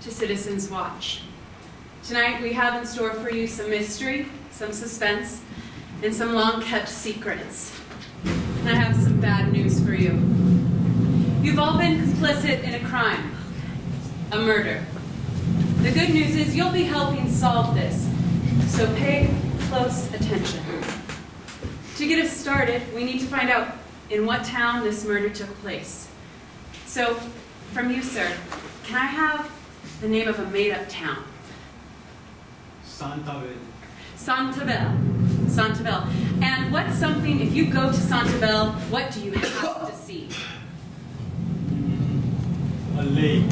to Citizens Watch. Tonight we have in store for you some mystery, some suspense, and some long-kept secrets. And I have some bad news for you. You've all been complicit in a crime, a murder. The good news is you'll be helping solve this, so pay close attention. To get us started, we need to find out in what town this murder took place. So, from you, sir, can I have the name of a made-up town? Santabel. Santabel. And what's something, if you go to Santabel, what do you have to see? A lake.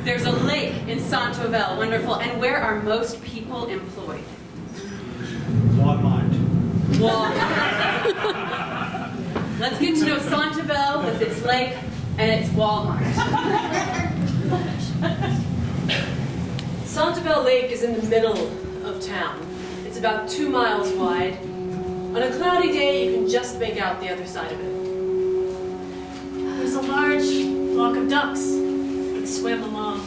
There's a lake in Santabel. Wonderful. And where are most people employed? Walmart. Let's get to know Santabel with its lake and its Walmart. Santabel Lake is in the middle of town. It's about 2 miles wide. On a cloudy day, you can just make out the other side of it. There's a large flock of ducks that swim along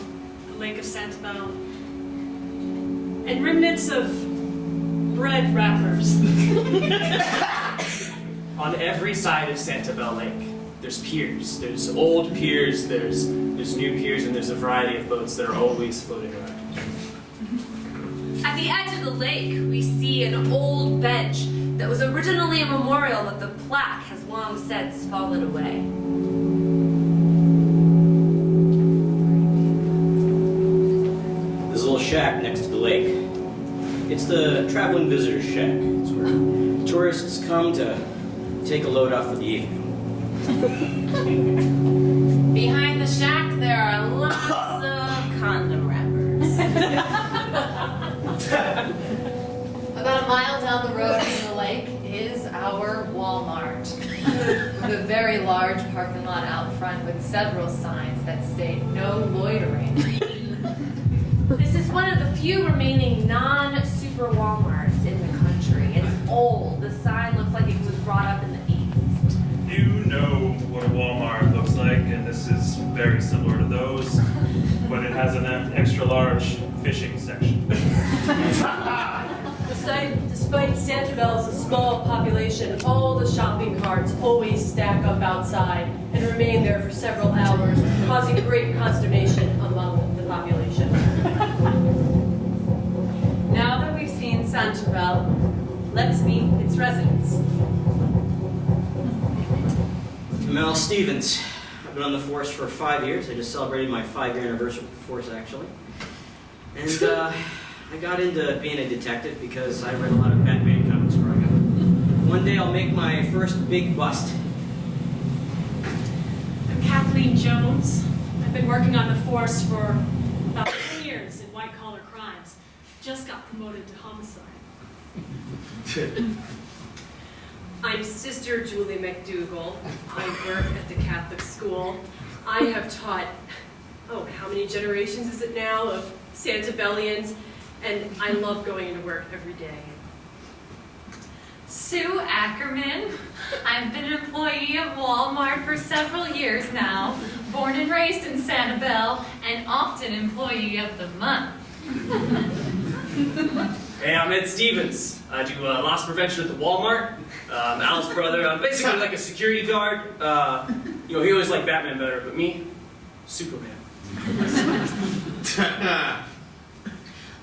the Lake of Santabel, and remnants of bread wrappers. On every side of Santabel Lake, there's piers. There's old piers, there's new piers, and there's a variety of boats that are always floating around. At the edge of the lake, we see an old bench that was originally a memorial, but the plaque has long since fallen away. There's a little shack next to the lake. It's the traveling visitor's shack. It's where tourists come to take a load off for the evening. Behind the shack, there are lots of condom wrappers. About a mile down the road from the lake is our Walmart, with a very large parking lot out front with several signs that state no loitering. This is one of the few remaining non-super Walmarts in the country. It's old. The sign looks like it was brought up in the 80s. You know what a Walmart looks like, and this is very similar to those, but it has an extra large fishing section. Despite Santabel's small population, all the shopping carts always stack up outside and remain there for several hours, causing great consternation among the population. Now that we've seen Santabel, let's meet its residents. I'm Al Stevens. I've been on the force for 5 years. I just celebrated my 5-year anniversary with the force, actually. And I got into being a detective because I read a lot of Batman comics growing up. One day I'll make my first big bust. I'm Kathleen Jones. I've been working on the force for about 10 years in white-collar crimes. Just got promoted to homicide. I'm Sister Julie McDougall. I work at the Catholic school. I have taught, how many generations is it now, of Santabellians, and I love going into work every day. Sue Ackerman. I've been an employee of Walmart for several years now, born and raised in Santabel, and often employee of the month. Hey, I'm Ed Stevens. I do loss prevention at the Walmart. Al's brother. I'm basically like a security guard. He always liked Batman better, but me, Superman.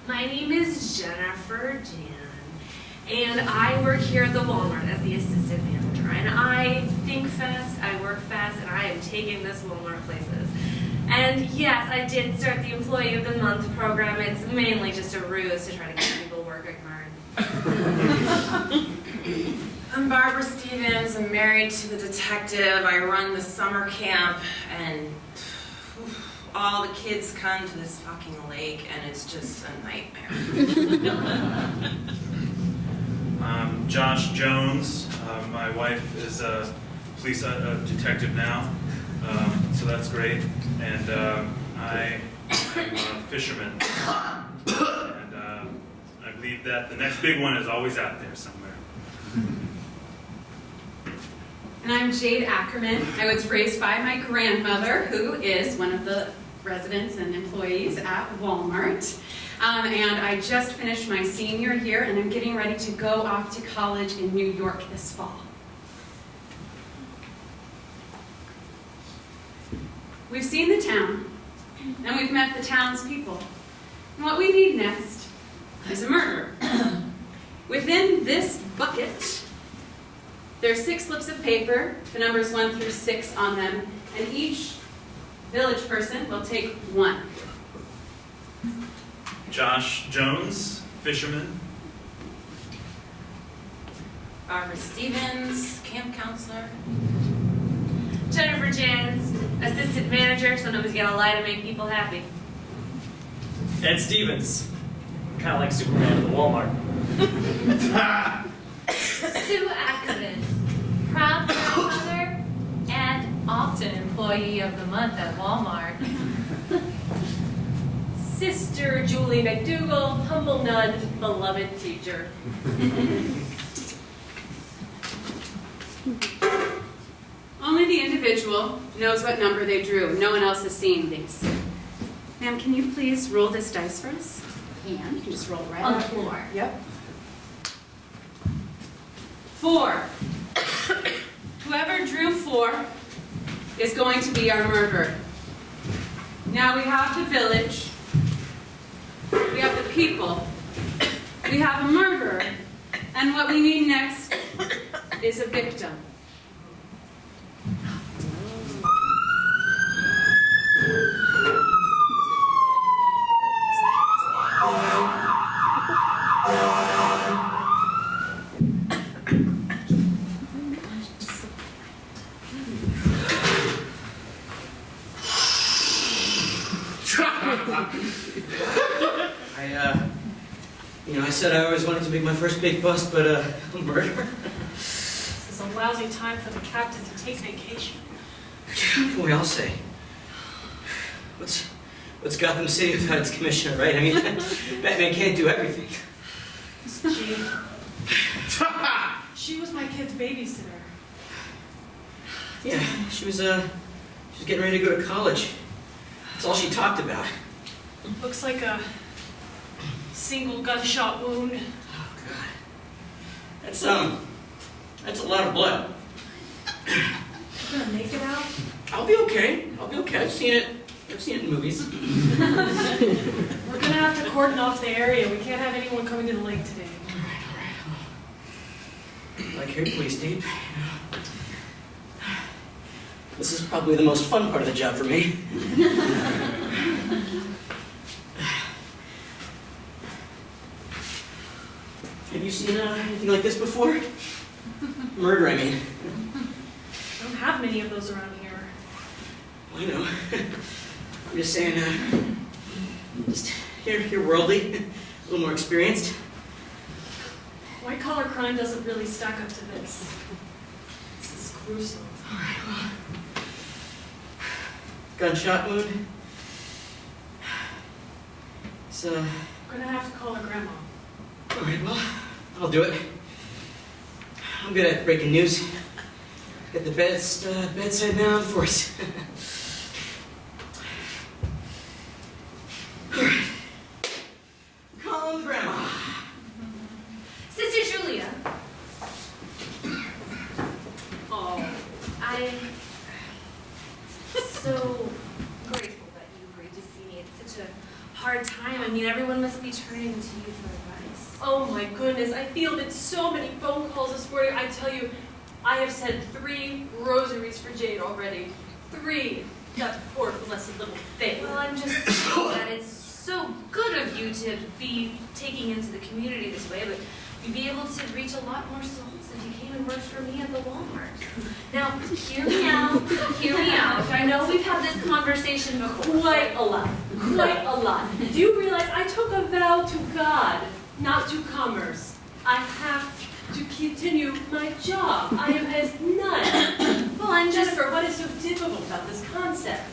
My name is Jennifer Jan, and I work here at the Walmart as the assistant manager. And I think fast, I work fast, and I am taking this Walmart places. And yes, I did start the Employee of the Month program. It's mainly just a ruse to try to get people working hard. I'm Barbara Stevens. I'm married to the detective. I run the summer camp, and all the kids come to this fucking lake, and it's just a nightmare. I'm Josh Jones. My wife is a police detective now, so that's great. And I am a fisherman. And I believe that the next big one is always out there somewhere. And I'm Jade Ackerman. I was raised by my grandmother, who is one of the residents and employees at Walmart. And I just finished my senior year, and I'm getting ready to go off to college in New York this fall. We've seen the town, and we've met the townspeople. And what we need next is a murderer. Within this bucket, there's 6 slips of paper, the numbers 1 through 6 on them, and each village person will take 1. Josh Jones, fisherman. Barbara Stevens, camp counselor. Jennifer Jans, assistant manager, sometimes you gotta lie to make people happy. Ed Stevens, kind of like Superman at the Walmart. Sue Ackerman, proud grandmother and often employee of the month at Walmart. Sister Julie McDougall, humble nun, beloved teacher. Only the individual knows what number they drew. No one else has seen these. Ma'am, can you please roll this dice for us? You can just roll right On the out here. floor. Yep. 4. Whoever drew 4 is going to be our murderer. Now we have the village, we have the people, we have a murderer, and what we need next is a victim. I said I always wanted to make my first big bust, but murder? This is a lousy time for the captain to take vacation. Boy, I'll say. What's Gotham City without its commissioner, right? I mean, Batman can't do everything. She was my kid's babysitter. Yeah, she was getting ready to go to college. That's all she talked about. Looks like a single gunshot wound. Oh, God. That's a lot of blood. You gonna make it out? I'll be okay. I've seen it in movies. We're gonna have to cordon off the area. We can't have anyone coming to the lake today. All right. Like here, police tape. This is probably the most fun part of the job for me. Have you seen anything like this before? Murder, I mean. We don't have many of those around here. I know. I'm just saying, just you're worldly, a little more experienced. White collar crime doesn't really stack up to this. This is gruesome. All right, well, gunshot wound. So, We're gonna have to call her grandma. all right, well, I'll do it. I'm good at breaking news. Get the bedside manner on the force. All right. Call Grandma. Sister Julia, Oh, I'm so grateful that you agreed to see me. It's such a hard time. I mean, everyone must be turning to you for advice. oh my goodness, I fielded so many phone calls this morning. I tell you, I have said 3 rosaries for Jade already. 3. That poor blessed little thing. Well, I'm just saying that it's so good of you to be taking into the community this way, but you'd be able to reach a lot more souls if you came and worked for me at the Walmart. Now, hear me out. Hear me out. I know we've had this conversation before. Quite a lot. Quite a lot. Do you realize I took a vow to God, not to commerce? I have to continue my job. I am as none. Well, I'm just Jennifer, what is so difficult about this concept?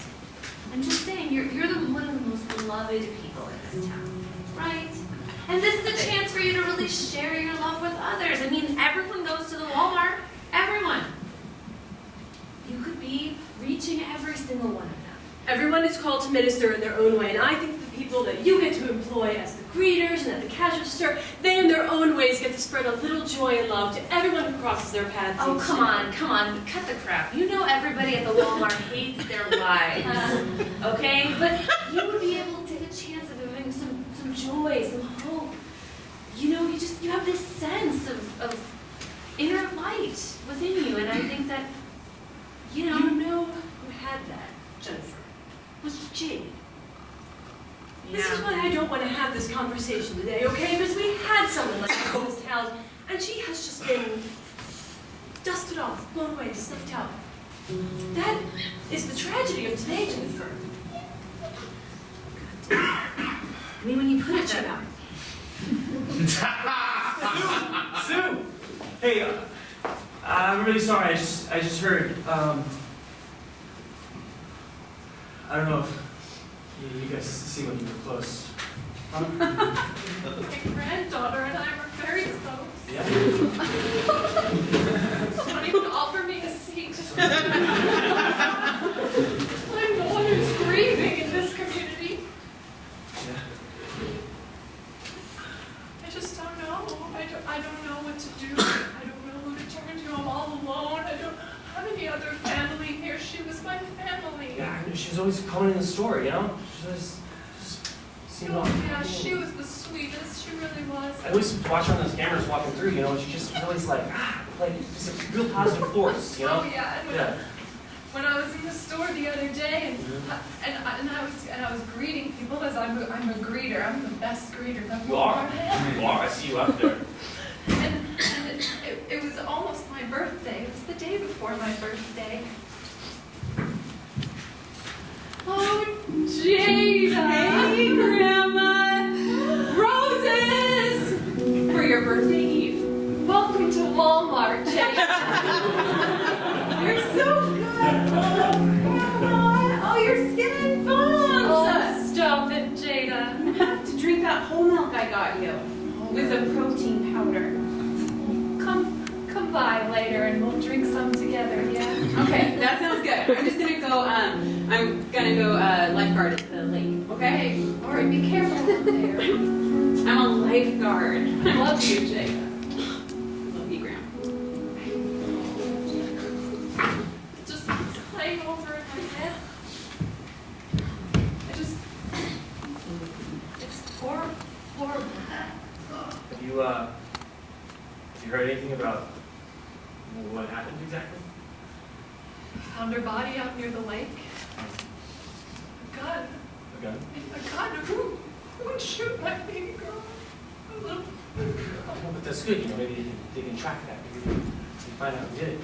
saying you're one of the most beloved people in this town, right? And this is a chance for you to really share your love with others. I mean, everyone goes to the Walmart. Everyone. You could be reaching every single one of them. Everyone is called to minister in their own way, and I think the people that you get to employ as the greeters and at the cash register, they in their own ways get to spread a little joy and love to everyone who crosses their path. Oh, come on, cut the crap. You know everybody at the Walmart hates their wives, okay? But you would be able to take a chance of having some joy, some hope. You know, you have this sense of inner light within you, and I think that, you know who had that, Jennifer, was Jade. This is why I don't want to have this conversation today, okay? Because we had someone like this in this town, and she has just been dusted off, blown away, snuffed out. That is the tragedy of today, Jennifer. I mean, when you put it that Sue! Hey, I'm really sorry. I just heard. I don't know if you guys see when you were close. My granddaughter and I were very close. Yeah. Don't even offer me a seat. I'm the one who's grieving in this community. Yeah. I just don't know. I don't know what to do. I don't know who to turn to. I'm all alone. I don't have any other family here. She was my family. Yeah, she was always coming in the store, you know? She was just seemed all. Yeah, she was the sweetest. She really was. I always watch her on those cameras walking through, you know, and she just was always like just a real positive force, you know? Oh yeah. And when I was in the store the other day, and I was greeting people as I'm a greeter. I'm the best greeter that You are. Walmart has. You are. I see you out there. And it was almost my birthday. It was the day before my birthday. Oh, Jada! Hey, Grandma! Roses! For your birthday eve. Welcome to Walmart, Jada. You're so good! Oh, Grandma! Oh, your skin and bones! Oh, stop it, Jada. You have to drink that whole milk I got you. With the protein powder. Come by later and we'll drink some together, yeah? Okay, that sounds good. I'm just gonna go, lifeguard at the lake, okay? Hey, all right, be careful out there. I'm a lifeguard. I love you, Jada. Love you, Grandma. Just playing over in my head. It's horrible. Have you heard anything about what happened exactly? Found her body out near the lake. A gun. A gun? A gun. Who would shoot my baby girl? A little Well, but that's good, you know, maybe they can track that. Maybe they can find out who did it.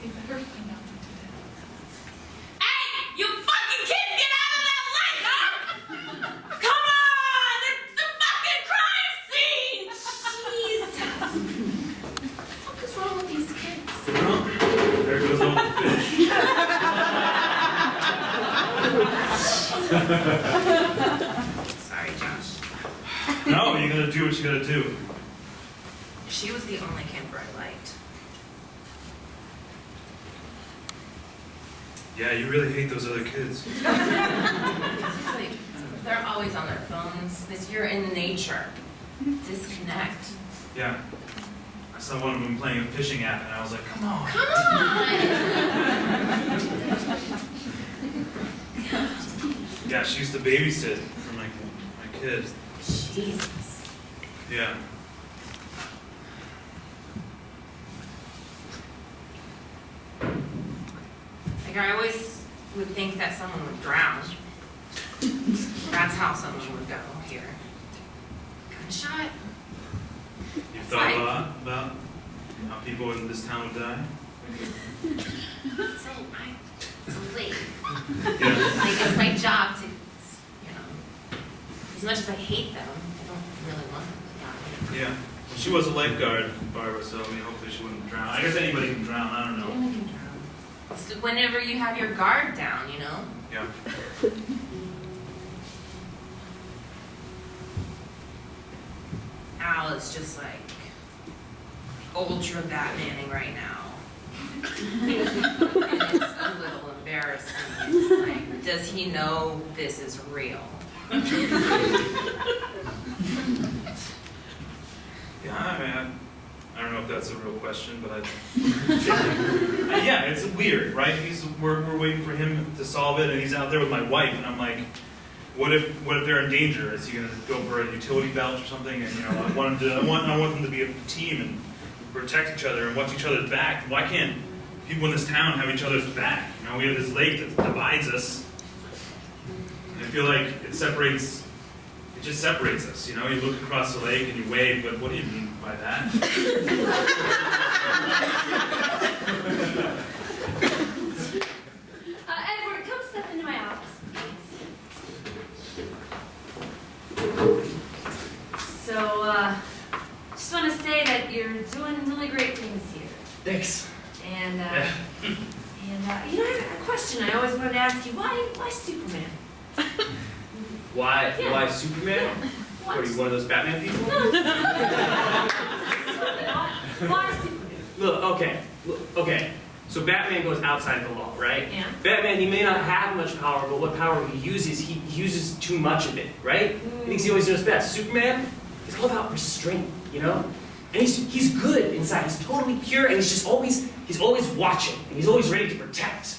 They better find out who did it. Hey, you fucking kids, get out of that light, huh? Come on, it's a fucking crime scene. Jesus. What is wrong with these kids? Well, there goes all the fish. Sorry, Josh. No, you gotta do what you gotta do. She was the only camper I liked. Yeah, you really hate those other kids. Seriously, they're always on their phones. You're in nature. Disconnect. Yeah. I saw one of them playing a fishing app, and I was like, come on. Come on! Yeah, she used to babysit for my kids. Jesus. Yeah. Like, I always would think that someone would drown. That's how someone would go here. Gunshot? You thought a lot about how people in this town would die? It's late. Yeah. Like, it's my job to, you know, as much as I hate them, I don't really want them to die. Yeah. Well, she was a lifeguard, Barbara, so I mean, hopefully she wouldn't drown. I guess anybody can drown, I don't know. Anyone can drown. It's whenever you have your guard down, you know? Yeah. Al is just like ultra Batmaning right now. And it's little embarrassing. It's like, does he know this is real? Yeah, I mean, I don't know if that's a real question, but yeah, it's weird, right? We're waiting for him to solve it, and he's out there with my wife, and I'm like, what if they're in danger? Is he gonna go for a utility belt or something? And I want them to be a team and protect each other and watch each other's back. Why can't people in this town have each other's back? We have this lake that divides us, and I feel like it just separates us. You look across the lake and you wave, but what do you mean by that? Edward, come step into my office, please. So, just want to say that you're doing really great things here. Thanks. And, I have a question I always wanted to ask you. Why Superman? Why? Yeah. Why Superman? What are you, one of those Batman people? Why Superman? Look, okay. So Batman goes outside the law, right? Yeah. Batman, he may not have much power, but what power he uses too much of it, right? He thinks he always knows best. Superman, he's all about restraint, And he's good inside. He's totally pure, and he's always watching, and he's always ready to protect.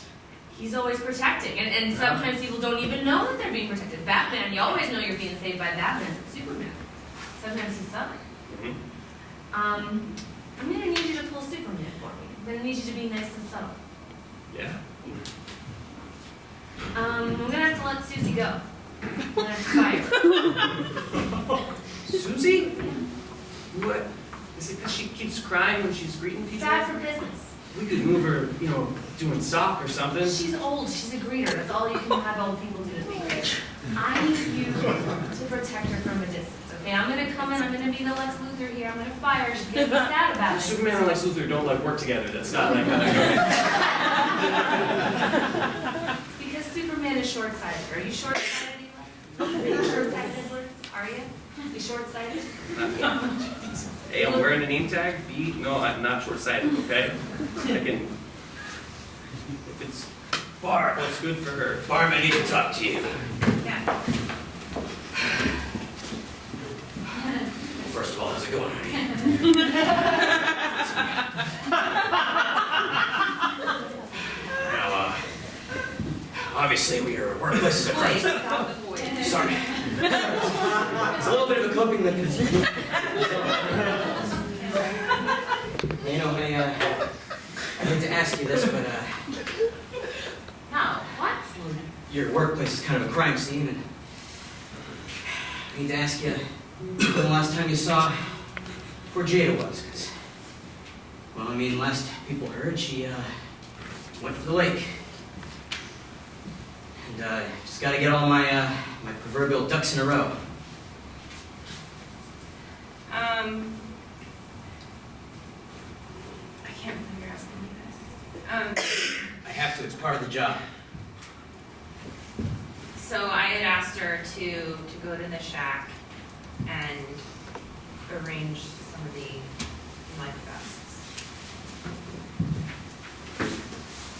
He's always protecting, and sometimes people don't even know that they're being protected. Batman, you always know you're being saved by Batman, but Superman, sometimes he's subtle. Mm-hmm. I'm gonna need you to pull Superman for me. I'm gonna need you to be nice and subtle. Yeah. I'm gonna have to let Susie go. I'm gonna have to fire her. Susie? What? Is it because she keeps crying when she's greeting people? Bad for business. We could move her, doing sock or something. She's old, she's a greeter. That's all you can have old people do is be greeters. I need you to protect her from a distance, okay? I'm gonna come in, I'm gonna be the Lex Luthor here, I'm gonna fire her, she's gonna be sad about it. Superman and Lex Luthor don't work together. That's not like Because Superman is short-sighted. Are you short-sighted, Eli? Are you short-sighted, Edward? Are you? You short-sighted? Hey, I'm wearing a name tag. No, I'm not short-sighted, okay? If it's Barb, what's good for her? Barb, I need to talk to you. Yeah. First of all, how's it going, honey? Now, obviously we are workplaces at Boys, first. stop the boys. Sorry. It's a little bit of a coping mechanism. Honey, I hate to ask you this, but No, what? your workplace is kind of a crime scene, and I need to ask you when the last time you saw where Jada was, because, last people heard, she went to the lake. And just got to get all my my proverbial ducks in a row. I can't believe you're asking me this. I have to, it's part of the job. So I had asked her to go to the shack and arrange some of the life vests.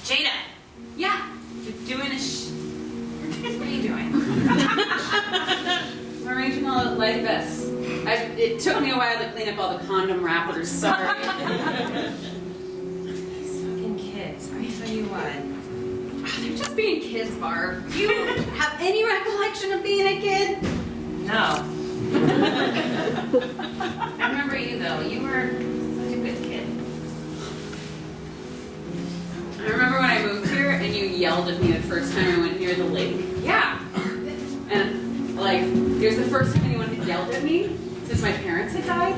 Jada, Yeah, you're doing what are you doing? I'm arranging all the life vests. It took me a while to clean up all the condom wrappers, sorry. These fucking kids, I tell you what. They're just being kids, Barb. Do you have any recollection of being a kid? No. I remember you though, you were such a good kid. I remember when I moved here and you yelled at me the first time I went near the lake. Yeah. And, it was the first time anyone had yelled at me since my parents had died,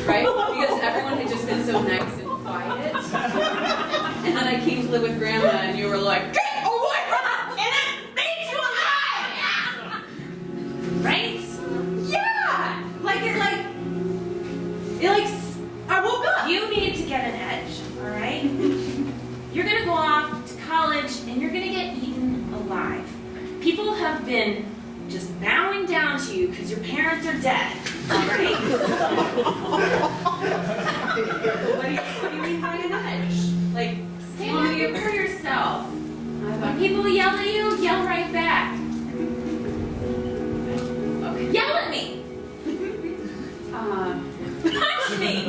right? Because everyone had just been so nice and quiet. And then I came to live with Grandma and you were like, "Get away from her! And it makes you alive!" Right? Yeah! I woke up. You need to get an edge, all right? You're gonna go off to college and you're gonna get eaten alive. People have been just bowing down to you because your parents are dead, all right? What do you mean by an edge? Stand up for yourself.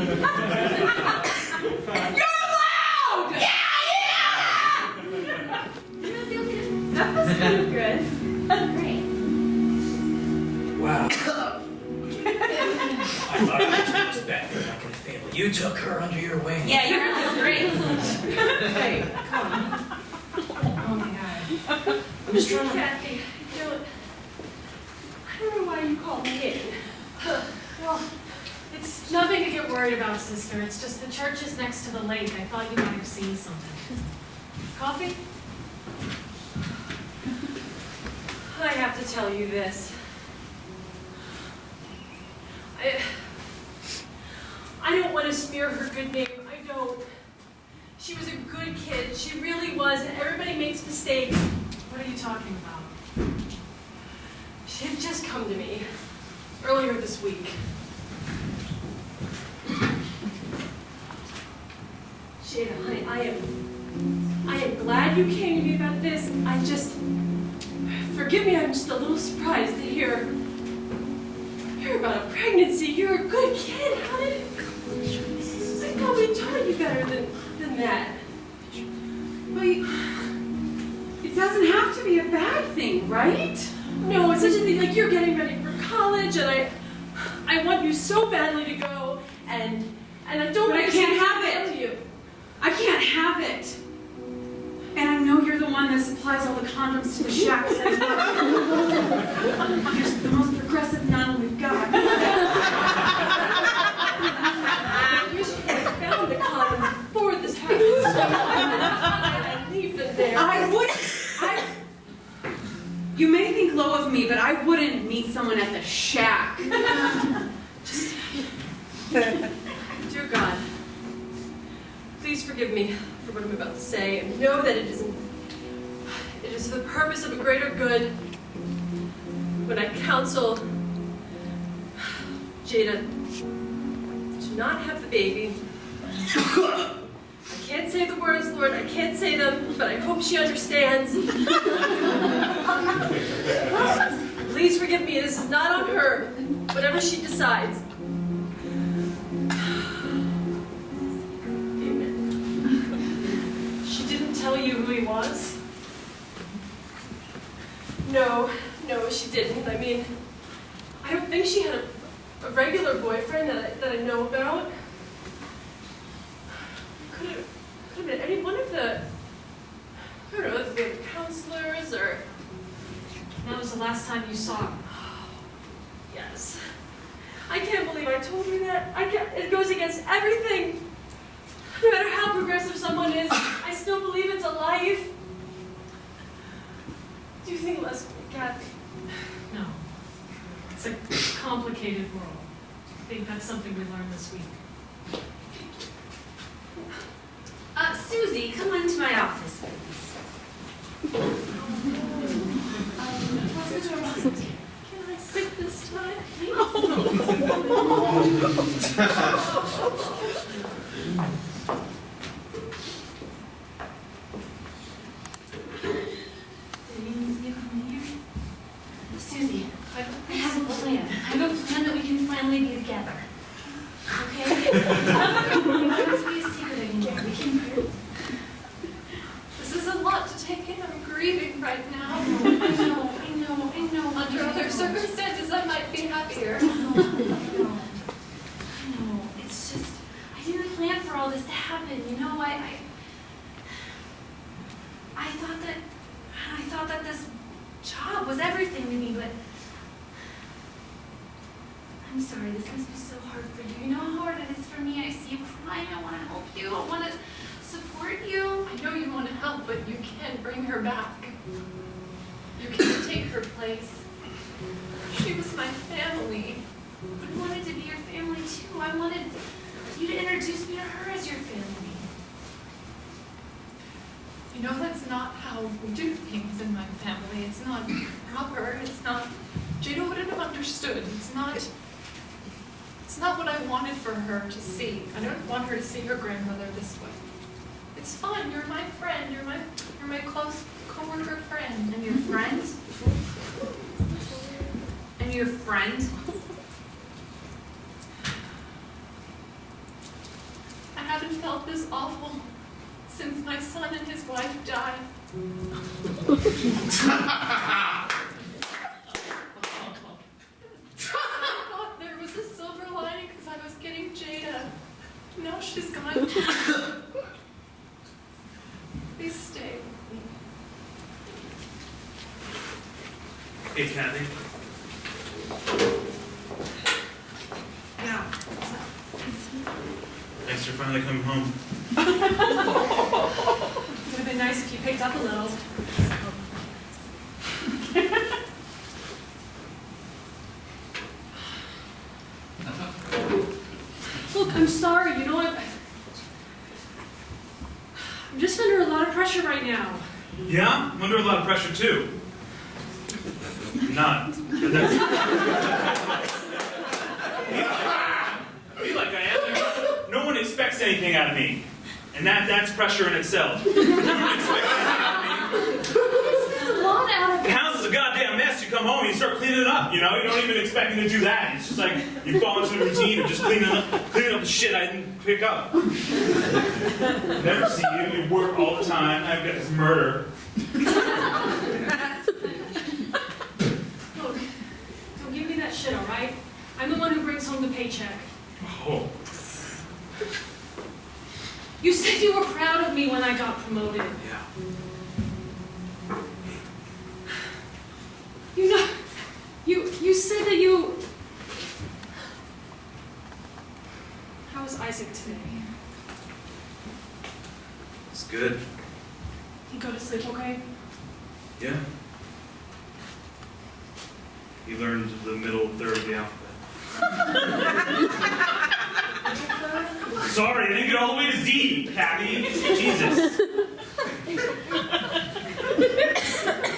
allowed! That was kind of good. Great. Wow. I thought I was back there like a fable. You took her under your wing. Yeah, you're great. Hey, come on. Oh my God. I'm just trying to... Kathy, I don't know why you called me in. Well, it's nothing to get worried about, sister. It's just the church is next to the lake. I thought you might have seen something. Coffee? I have to tell you this. I don't want to smear her good name. I don't. She was a good kid. She really was. And everybody makes mistakes. What are you talking about? She had just come to me earlier this week. Jada, honey, I am glad you came to me about this. Forgive me, I'm just a little surprised to hear about a pregnancy. You're a good kid. How did I thought we taught you better than that. Well, it doesn't have to be a bad thing, right? No, it's such a thing, like you're getting ready for college, and I want you so badly to go, and I don't But I want can't have to it. tell you. I can't have it. And I know you're the one that supplies all the condoms to the shacks. You're the most progressive nun we've got. I wish you had found the condom before this happened. So I leave them there. You may think low of me, but I wouldn't meet someone at the shack. Dear God, please forgive me for what I'm about to say, and know that it is for the purpose of a greater good. When I counsel Jada to not have the baby, I can't say the words, Lord, I can't say them, but I hope she understands. Please forgive me, this is not on her, whatever she decides. She didn't tell you who he was? No, she didn't. I mean, I don't think she had a regular boyfriend that I know about. Could have been any one of the, I don't know, the counselors or... That was the last time you saw him. Yes. I can't believe I told you that. It goes against everything. No matter how progressive someone is, I still believe it's a life. Do you think less of me, Kathy? No. It's a complicated world. I think that's something we learned this week. Susie, come into my office, please. Can I sit this time? Susie, I have a plan. I have a plan that we can finally be together. Okay? You don't have to be a secret anymore. We can... This is a lot to take in. I'm grieving right now. I know. Under other circumstances, I might be happier. I know. It's just, I didn't plan for all this to happen. You know, I thought that this job was everything to me, but I'm sorry, this must be so hard for you. You know how hard it is for me. I see you crying. I want to help you. I want to support you. I know you want to help, but you can't bring her back. You can't take her place. She was my family. I wanted to be your family too. I wanted you to introduce me to her as your family. You know, that's not how we do things in my family. It's not proper. It's not... Jada wouldn't have understood. It's not what I wanted for her to see. I don't want her to see her grandmother this way. It's fine. You're my friend. You're my close coworker friend. And your friend? And your friend? felt this awful since my son and his wife died. I thought there was a silver lining because I was getting Jada. Now she's gone. Please stay with me. Hey, Kathy. Yeah. Thanks for finally coming home. Would have been nice if you picked up a little. Look, I'm sorry, you know what? I'm just under a lot of pressure right now. Yeah, I'm under a lot of pressure too. I'm not. But that's... Be like I am. No one expects anything out of me. And that's pressure in itself. No one expects anything out of me. There's a lot out of The house is a goddamn mess. You come home and you start cleaning it up, you know? You don't even expect me to do that. It's just like you fall into the routine of just cleaning up the shit I didn't pick up. Never see you. You work all the time. I've got this murder. Look, don't give me that shit, all right? I'm the one who brings home the paycheck. Oh. You said you were proud of me when I got promoted. Yeah. You know, you said that you... How is Isaac today? It's good. He go to sleep okay? Yeah. He learned the middle third of the alphabet. Sorry, I didn't get all the way to Z, Kathy. Jesus.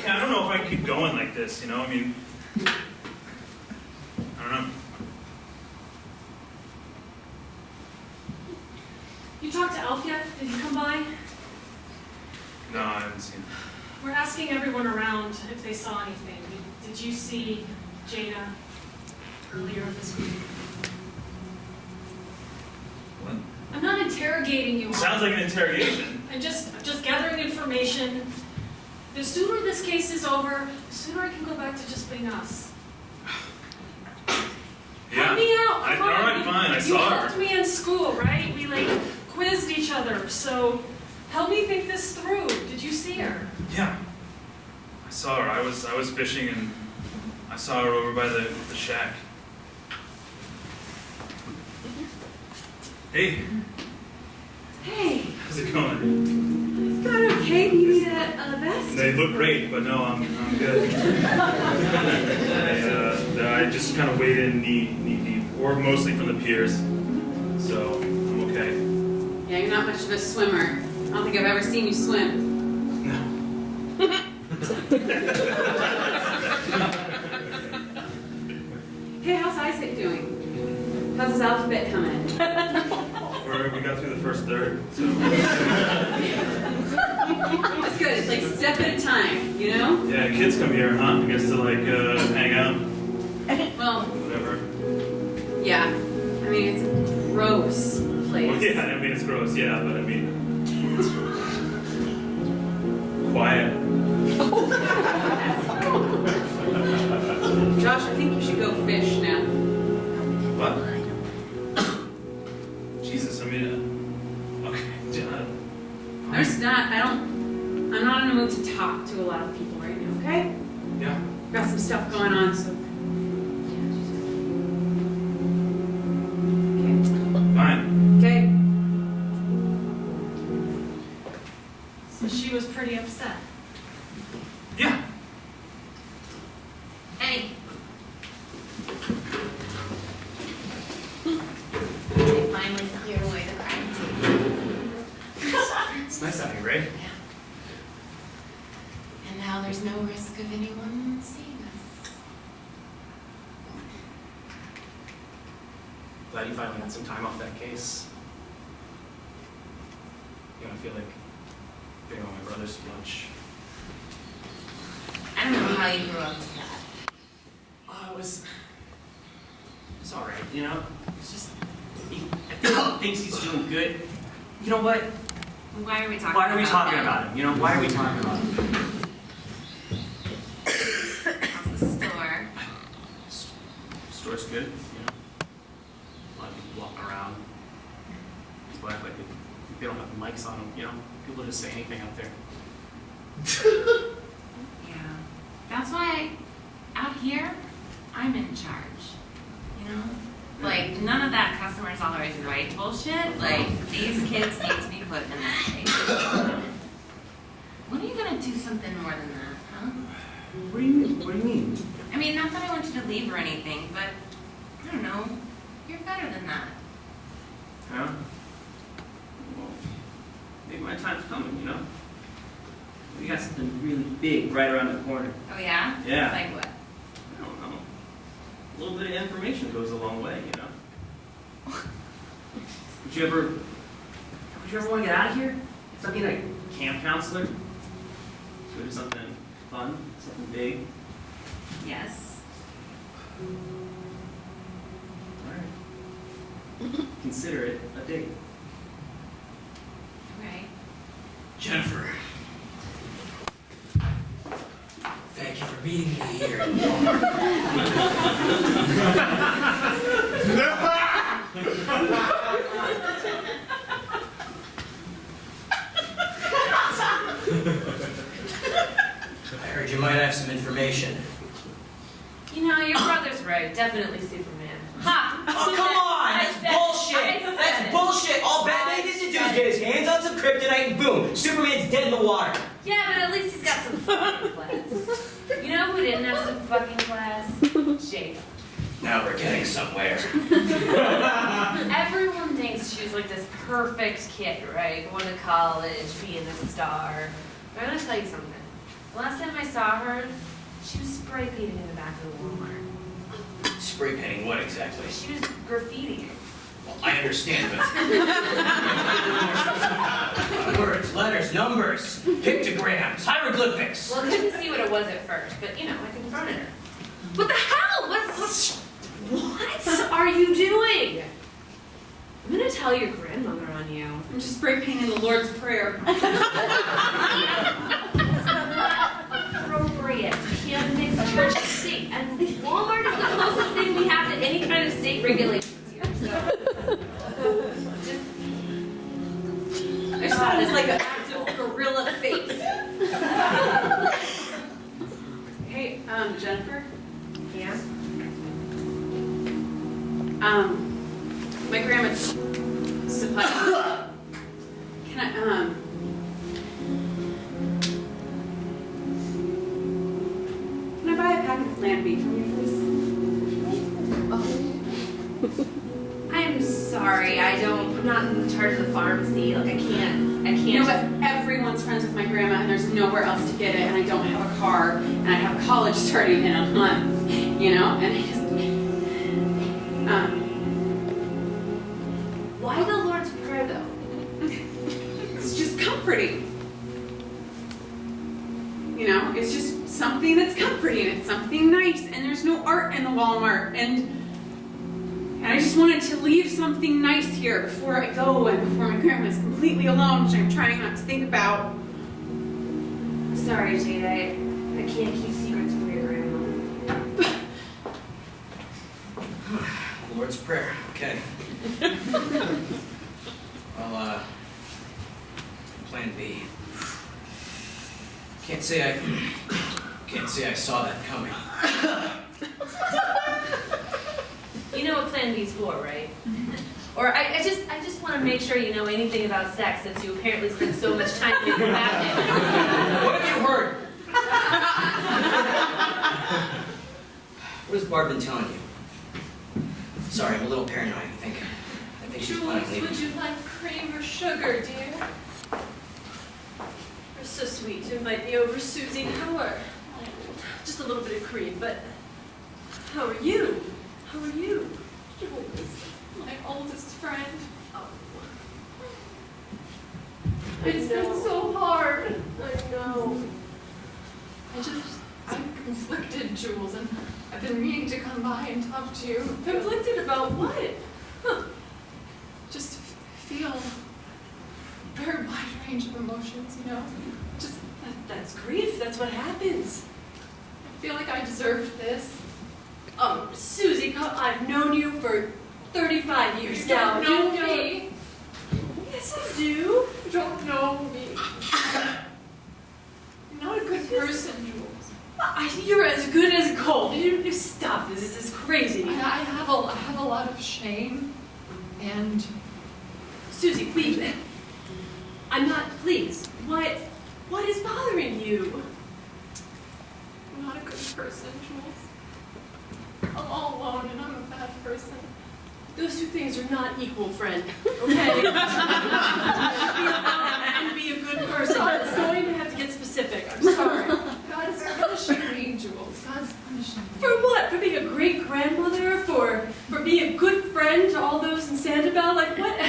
I don't know if I can keep going like this, you know? I mean, I don't know. You talked to Alf yet? Did he come by? No, I haven't seen it. We're asking everyone around if they saw anything. Did you see Jada earlier this week? What? I'm not interrogating you. Sounds like an interrogation. I'm just gathering information. The sooner this case is over, the sooner I can go back to just being us. Yeah. Help me out. All Come on. right, fine. I You saw helped her. me in school, right? We quizzed each other. So help me think this through. Did you see her? Yeah. I saw her. I was fishing and I saw her over by the shack. Hey, Hey, how's it going? it's going okay. You need a vest? They look great, but no, I'm good. I just kind of wade in knee deep, or mostly from the piers, so I'm okay. Yeah, you're not much of a swimmer. I don't think I've ever seen you swim. No. Hey, how's Isaac doing? How's his alphabet coming? We got through the first third, so. That's good. It's like step at a time, you know? Yeah, kids come here, huh? I guess to like hang out, Well, whatever. yeah. I mean, it's a gross place. Well, yeah, I mean it's gross, yeah, but I mean it's quiet. Josh, I think you should go fish now. What? Jesus, I mean, okay, John. I'm not in a mood to talk to a lot of people right now, okay? Yeah. Got some stuff going on, so. Fine. Okay. So she was pretty upset. Yeah. Hey. They finally cleared away the crime scene. It's nice having you, Ray. And now there's no risk of anyone seeing us. Glad you finally got some time off that case. You know, I feel like being around my brothers too much. I don't know how you grew up with that. Oh, it's alright, you know? It's just, I think he thinks he's doing good, You know what? Why are we talking Why are we about talking him? about him? You know, why are we talking about him? How's the store? Store's good, you know. A lot of people walking around. People act like they don't have mics on them, you know. People just say anything out there. Yeah. That's why out here, I'm in charge. You know? Like, none of that customer's always right bullshit. Like, these kids need to be put in their place. When are you gonna do something more than that, huh? What do you mean? What do you mean? I mean, not that I want you to leave or anything, but I don't know. You're better than that. Huh? Well, maybe my time's coming, you know? We got something really big right around the corner. Oh, yeah? Yeah. Like what? I don't know. A little bit of information goes a long way, you know? Would you ever want to get out of here? Something like camp counselor? Go do something fun, something big? Yes. Alright. Consider it a date. Right. Jennifer. Thank you for meeting me here. I heard you might have some information. You know, your brother's right. Definitely Superman. Ha! Oh, come on! I That's said it. bullshit! I said That's it. bullshit! All Batman needs to do is get his hands on some kryptonite and boom! Superman's dead in the water! Yeah, but at least he's got some fucking class. You know who didn't have some fucking class? Jada. Now we're getting somewhere. Everyone thinks she's like this perfect kid, right? Going to college, being a star. But I'm gonna tell you something. The last time I saw her, she was spray painting in the back of the Walmart. Spray painting what exactly? She was graffitiing. Well, I understand, but... Words, letters, numbers, pictograms, hieroglyphics. Well, I couldn't see what it was at first, but you know, I confronted her. What the hell? What are you doing? I'm gonna tell your grandmother on you. I'm just spray painting the Lord's Prayer. Appropriate. You can't mix church and state. And Walmart is the closest thing we have to any kind of state regulations here. So just I just thought it was like an act of guerrilla faith. Hey, Jennifer? yeah. My grandma supplied. Can I, can I buy a packet of land beef from you, please? I'm sorry. I'm not in charge of the pharmacy. Like I can't. You know what? Everyone's friends with my grandma, and there's nowhere else to get it, and I don't have a car, and I have college starting in a month, you know, and I just, Why the Lord's Prayer though? it's just comforting. You know, it's just something that's comforting. It's something nice, and there's no art in the Walmart, and I just wanted to leave something nice here before I go and before my grandma's completely alone, which I'm trying not to think about. I'm sorry, Jade. I can't keep secrets from your grandma. Lord's Prayer, okay. Well, plan B. Can't say I saw that coming. You know what Plan B's for, right? Or I just want to make sure you know anything about sex, since you apparently spend so much time in your bathroom. What have you heard? What has Barb been telling you? Sorry, I'm a little paranoid. I think she's planning on Jules, leaving. would you like cream or sugar, dear? You're so sweet to invite me over, Susie. How are? Just a little bit of cream, but how are you? How are you? Jules. My oldest friend. Oh, It's been so hard. I know. I'm conflicted, Jules, and I've been meaning to come by and talk to you. Conflicted about what? Huh. Just feel very wide range of emotions, you know? Just, That's grief. That's what happens. I feel like I deserved this. Susie, I've known you for 35 years You now. don't know me. Yes, I do. You don't know me. You're not a good person, Jules. You're as good as gold. You stop this. This is crazy. I have a lot of shame, and Susie, please. I'm not pleased. What is bothering you? I'm not a good person, Jules. I'm all alone, and I'm a bad person. Those two things are not equal, friend. Okay? And be a good person. It's going to have to get specific. I'm sorry. God is punishing me, Jules. God's punishing me. For what? For being a great grandmother? For being a good friend to all those in Sanibel? Like what?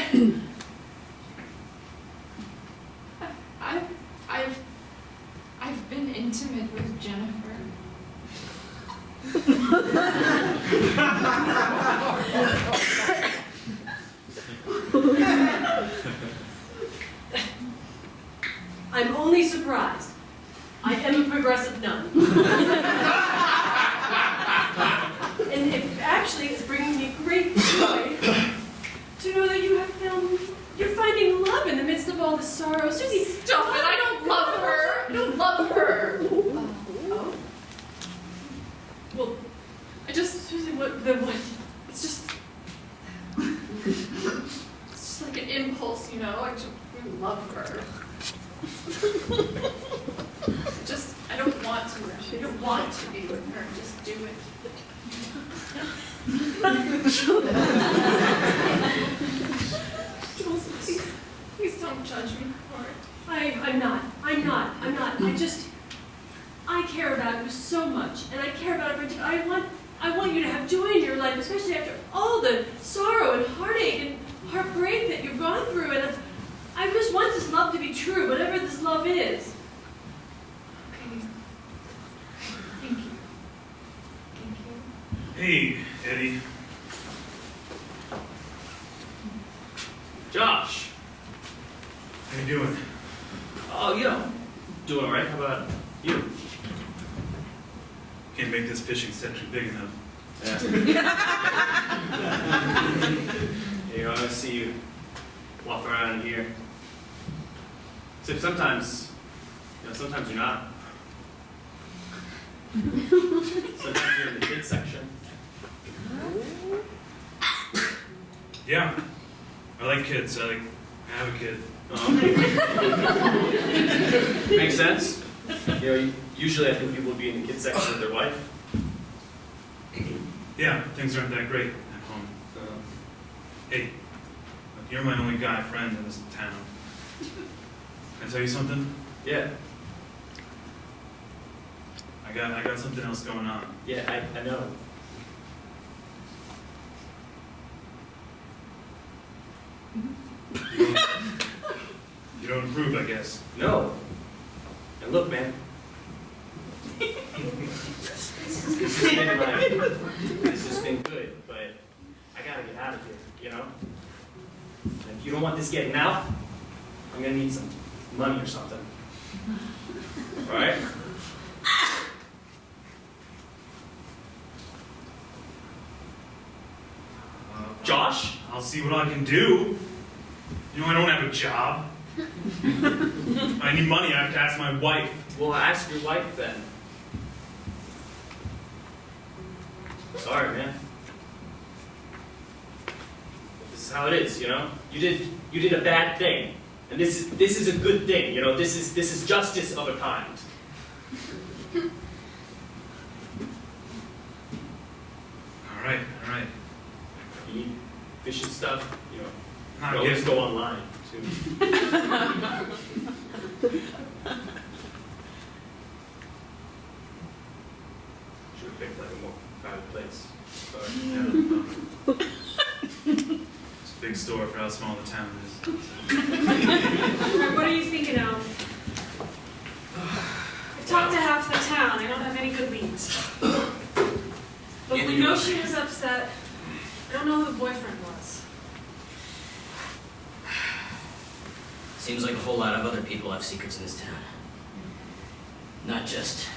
I've been intimate with Jennifer. I'm only surprised. I am a progressive nun. And it actually is bringing me great joy to know that you're finding love in the midst of all the sorrow. Susie, Stop it! I don't love her! I don't love her! Oh? Well, Susie, what? It's just like an impulse, you know? I just love her. I don't want to. I don't want to be with her. Just do it. Jules, please don't judge me for it. I'm not. I care about you so much, and I care about everything. I want you to have joy in your life, especially after all the sorrow and heartache and heartbreak that you've gone through. And I just want this love to be true, whatever this love is. Okay. Thank you. Thank you. Hey, Eddie. Josh. How you doing? Oh, doing all right. How about you? Can't make this fishing section big enough. Yeah. I see you walk around here. Except sometimes you're not. Sometimes you're in the kids section. Yeah. I like kids. I have a kid. Makes sense. Usually I think people would be in the kids section with their wife. Yeah, things aren't that great at home. Hey, look, you're my only guy friend in this town. Can I tell you something? Yeah. I got something else going on. Yeah, I know. You don't approve, I guess. No. And look, man. This has been good, but I gotta get out of here, you know? And if you don't want this getting out, I'm gonna need some money or something. Alright? Josh? I'll see what I can do. You know, I don't have a job. I need money. I have to ask my wife. Well, ask your wife then. Sorry, man. This is how it is, you know? You did a bad thing. And this is a good thing, you know? This is justice of a kind. All right. You need fish and stuff, you know? Not You always again. go online, too. Should have picked like a more private place. Sorry. Yeah, it's a big store for how small the town is. What are you thinking of? I talked to half the town. I don't have any good leads. But we know she was upset. I don't know who the boyfriend was. Seems like a whole lot of other people have secrets in this town. Not just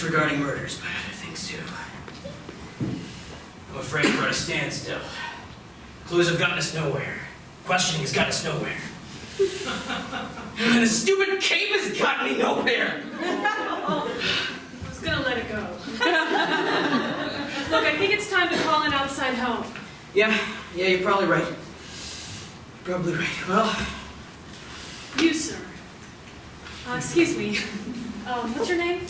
regarding murders, but other things too. I'm afraid we're at a standstill. Clues have gotten us nowhere. Questioning has gotten us nowhere. And the stupid cape has gotten me nowhere. I was gonna let it go. Look, I think it's time to call an outside help. Yeah, you're probably right. Probably right. Well, You, sir. Excuse me. What's your name?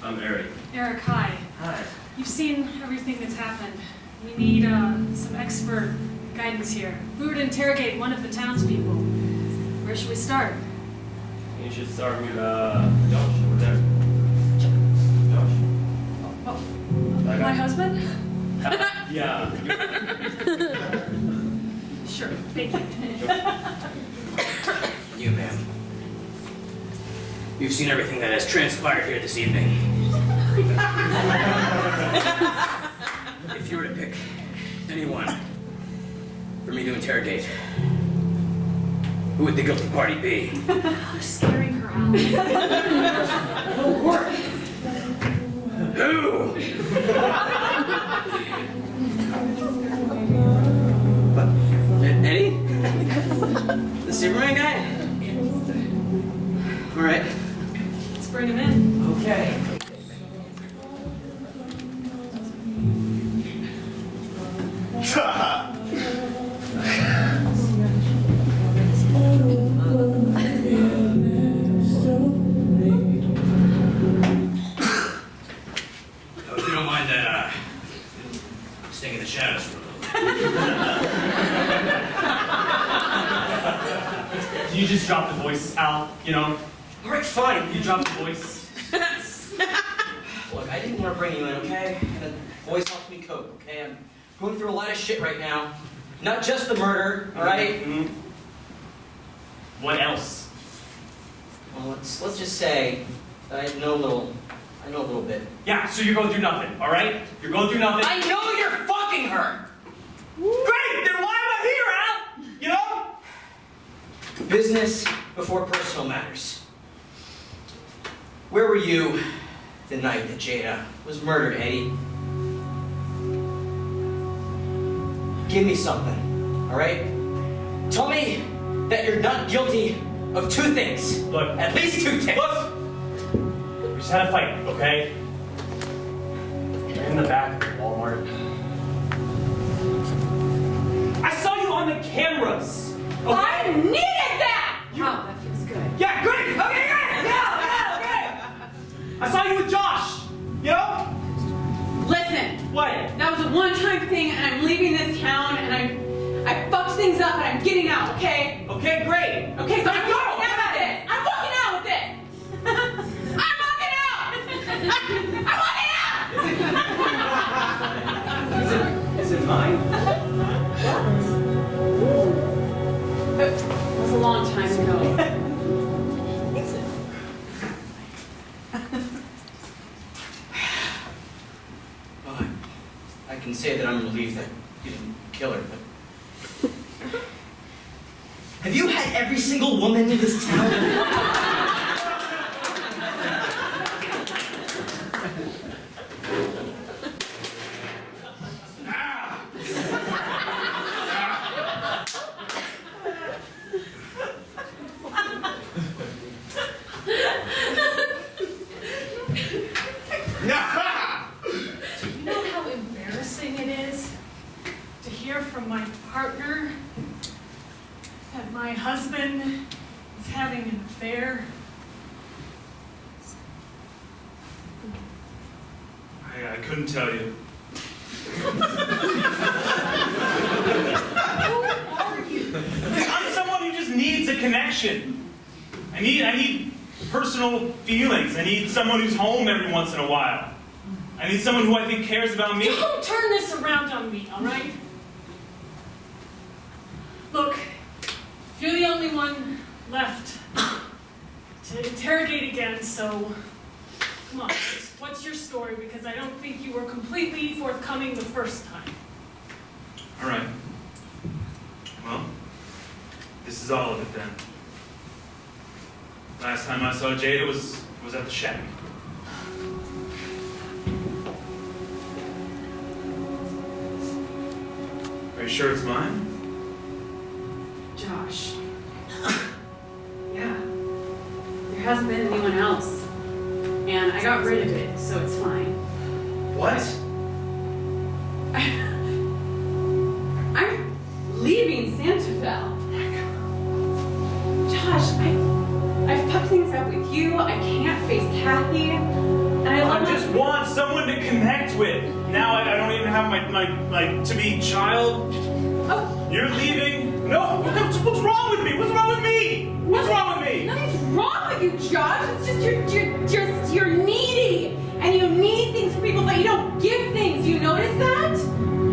I'm Eric. Eric, hi. Hi. You've seen everything that's happened. We need some expert guidance here. We were to interrogate one of the townspeople. Where should we start? You should start with Josh over there. Josh. Oh, That my guy. husband? Yeah. Sure, thank you. you, ma'am. You've seen everything that has transpired here this evening. If you were to pick anyone for me to interrogate, who would the guilty party be? You're scaring her out. It'll work. Who? What? Eddie? The Superman guy? All right. Let's bring him in. Okay. If you don't mind that, I'm staying in the shadows for a little bit. You just drop the voice, Al, you know? All right, fine. You drop the voice. Look, I didn't want to bring you in, okay? And the voice helps me cope, okay? I'm going through a lot of shit right now. Not just the murder, all right? Mm-hmm. What else? Well, let's just say that I know a little bit. Yeah, so you're going through nothing, all right? You're going through nothing. I know you're fucking her! Great, then why am I here, Al? You know? Business before personal matters. Where were you the night that Jada was murdered, Eddie? Give me something, all right? Tell me that you're not guilty of two things. Look. At least two things. Look! We just had a fight, okay? You're in the back of the Walmart. I saw you on the cameras, okay? I needed that! You- Oh, that feels good. Yeah, great! Okay, great! Yeah, okay! I saw you with Josh, you know? Listen, What? that was a one-time thing, and I'm leaving this town, and I fucked things up, and I'm getting out, okay? Okay, great! Okay, so I'm Go, walking out with this! I'm walking out with this! I'm walking out! I'm walking out! Is it mine? It was a long time ago. Well, I can say that I'm relieved that you didn't kill her, but... Have you had every single woman in this town? You know how embarrassing it is to hear from my partner that my husband is having an affair? I couldn't tell you. I'm someone who just needs a connection. I need personal feelings. I need someone who's home every once in a while. I need someone who I think cares about me. Don't turn this around on me, all right? Look, you're the only one left to interrogate again, so come on, what's your story? Because I don't think you were completely forthcoming the first time. All right. Well, this is all of it then. Last time I saw Jada was at the shack. Are you sure it's mine? Josh. Yeah. There hasn't been anyone else. And I got rid of it, so it's fine. What? I'm leaving Santaville. Josh, I've fucked things up with you. I can't face Kathy. And I love I just want someone to connect with. Now I don't even have my to-be child. Oh, You're leaving? No, what's wrong with me? What's wrong with me? What's wrong with me? nothing's wrong with you, Josh. It's just you're needy. And you need things from people, but you don't give things. You notice that?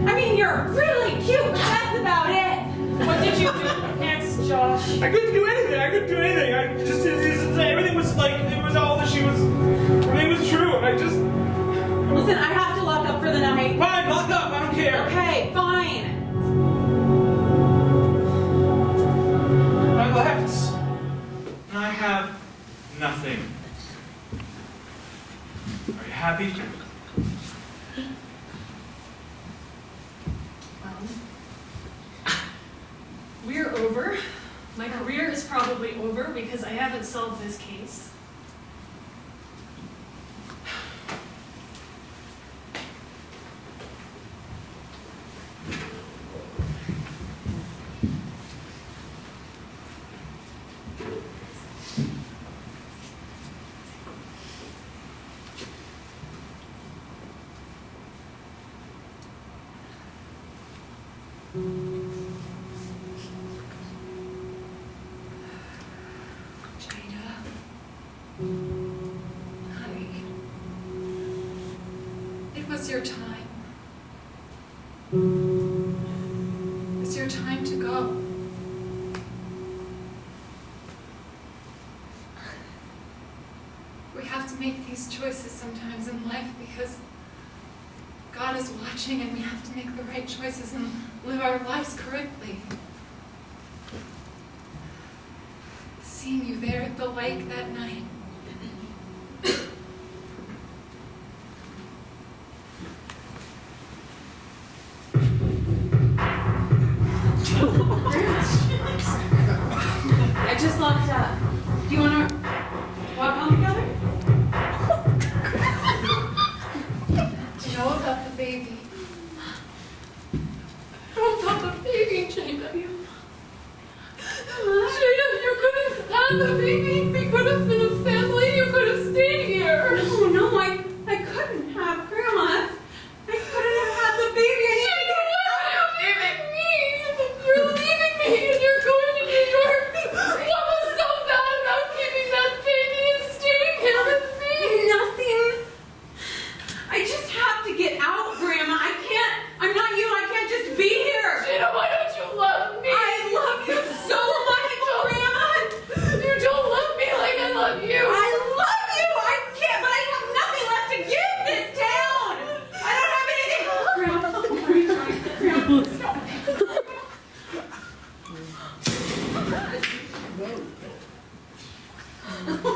I mean, you're really cute, but that's about it. What did you do next, Josh? I couldn't do anything. I just everything was like it was all that she was. Everything was true, and I just. Listen, I have to lock up for the night. Fine, lock up. I don't care. Okay, fine. I left, and I have nothing. Are you happy? We're over. My career is probably over because I haven't solved this case. Honey, it was your time. It's your time to go. We have to make these choices sometimes in life because God is watching and we have to make the right choices and live our lives correctly. Seeing you there at the lake that night, I just locked up. Do you want to walk home together? do you know about the baby? Know about the baby, Jada. Jada, you could have had the baby. We could have been a family. You could have stayed here. No, I couldn't have Grandma. I couldn't have had the baby. I need to get out. You're leaving me. You're leaving me and you're going to New York. What was so bad about keeping that baby and staying here with me? Nothing. I just have to get out, Grandma. I can't. I'm not you. I can't just be here. Jada, why don't you love me? I love you so much, Grandma. You don't love me like I love you. I love you. I can't, but I have nothing left to give this town. I don't have anything. Grandma, what are you trying? Grandma, stop. Oh